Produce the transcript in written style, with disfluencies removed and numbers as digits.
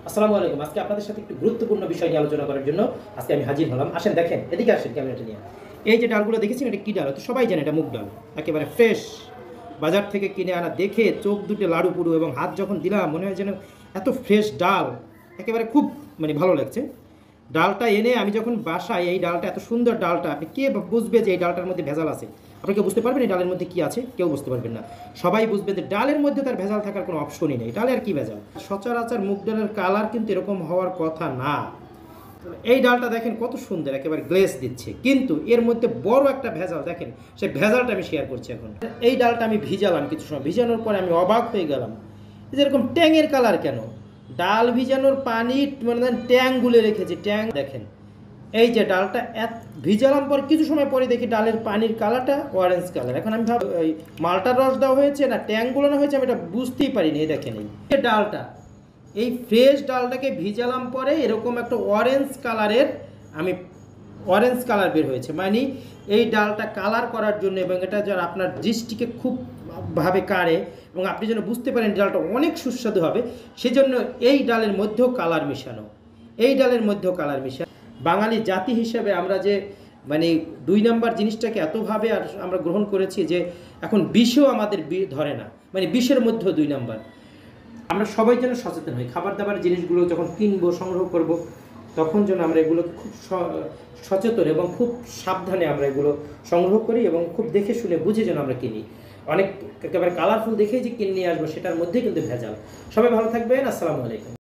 আসসালামু আলাইকুম। আজকে আপনাদের সাথে একটু গুরুত্বপূর্ণ বিষয় নিয়ে আলোচনা করার জন্য আজকে আমি হাজির হলাম। আসেন দেখেন, এদিকে আসেন ক্যামেরাটা নিয়ে। এই যে ডালগুলো দেখেছেন, এটা কি ডাল? তো সবাই জানে এটা মুগ ডাল, একেবারে ফ্রেশ, বাজার থেকে কিনে আনা। দেখে চোখ দুটো লাড়ু পুড়ু, এবং হাত যখন দিলাম মনে হয় যেন এত ফ্রেশ ডাল, একেবারে খুব ভালো লাগছে। ডালটা এনে আমি যখন বাসায়, এই ডালটা এত সুন্দর ডালটা, আপনি কে বুঝবে যে এই ডালটার মধ্যে ভেজাল আছে? আপনি কেউ বুঝতে পারবেন এই ডালের মধ্যে কি আছে? কেউ বুঝতে পারবেন না। সবাই বুঝবে যে ডালের মধ্যে তার ভেজাল থাকার কোনো অপশনই নেই। ডালে আর কি ভেজাল? সচরাচর মুগ ডালের কালার কিন্তু এরকম হওয়ার কথা না। এই ডালটা দেখেন কত সুন্দর, একেবারে গ্লেজ দিচ্ছে, কিন্তু এর মধ্যে বড় একটা ভেজাল দেখেন। সেই ভেজালটা আমি শেয়ার করছি এখন। এই ডালটা আমি ভিজালাম কিছু সময়, ভিজানোর পরে আমি অবাক হয়ে গেলাম, যেরকম ট্যাঙের কালার কেন? ডাল ভিজানোর পানি ট্যাং গুলে রেখেছে, ট্যাং দেখেন। এই যে ডালটা ভিজালাম পর কিছু সময় পরে দেখি ডালের পানির কালারটা অরেঞ্জ কালার। এখন আমি ভাব ওই মালটার রস দেওয়া হয়েছে না ট্যাং গুলানো হয়েছে, আমি এটা বুঝতেই পারিনি। এই দেখেন, এই ডালটা, এই ফ্রেশ ডালটাকে ভিজালাম পরে এরকম একটা অরেঞ্জ কালারের অরেঞ্জ কালার বের হয়েছে। মানে এই ডালটা কালার করার জন্য, এবং এটা যারা আপনার দৃষ্টিকে খুব ভাবে কাড়ে, এবং আপনি যেন বুঝতে পারেন ডালটা অনেক সুস্বাদু হবে, সেজন্য এই ডালের মধ্যেও কালার মিশানো। এই ডালের মধ্যেও কালার মিশানো। বাঙালি জাতি হিসেবে আমরা যে দুই নাম্বার জিনিসটাকে এতভাবে আর আমরা গ্রহণ করেছি যে এখন বিষও আমাদের ধরে না, বিষের মধ্যেও দুই নাম্বার। আমরা সবাই যেন সচেতন হই, খাবার দাবার জিনিসগুলো যখন কিনবো, সংগ্রহ করব, তখন যেন আমরা এগুলো খুব সচেতন এবং খুব সাবধানে আমরা এগুলো সংগ্রহ করি, এবং খুব দেখে শুনে বুঝে যেন আমরা কিনি। অনেক একেবারে কালারফুল দেখেই যে কিনে নিয়ে আসবো, সেটার মধ্যেই কিন্তু ভেজাল। সবাই ভালো থাকবেন। আসসালামু আলাইকুম।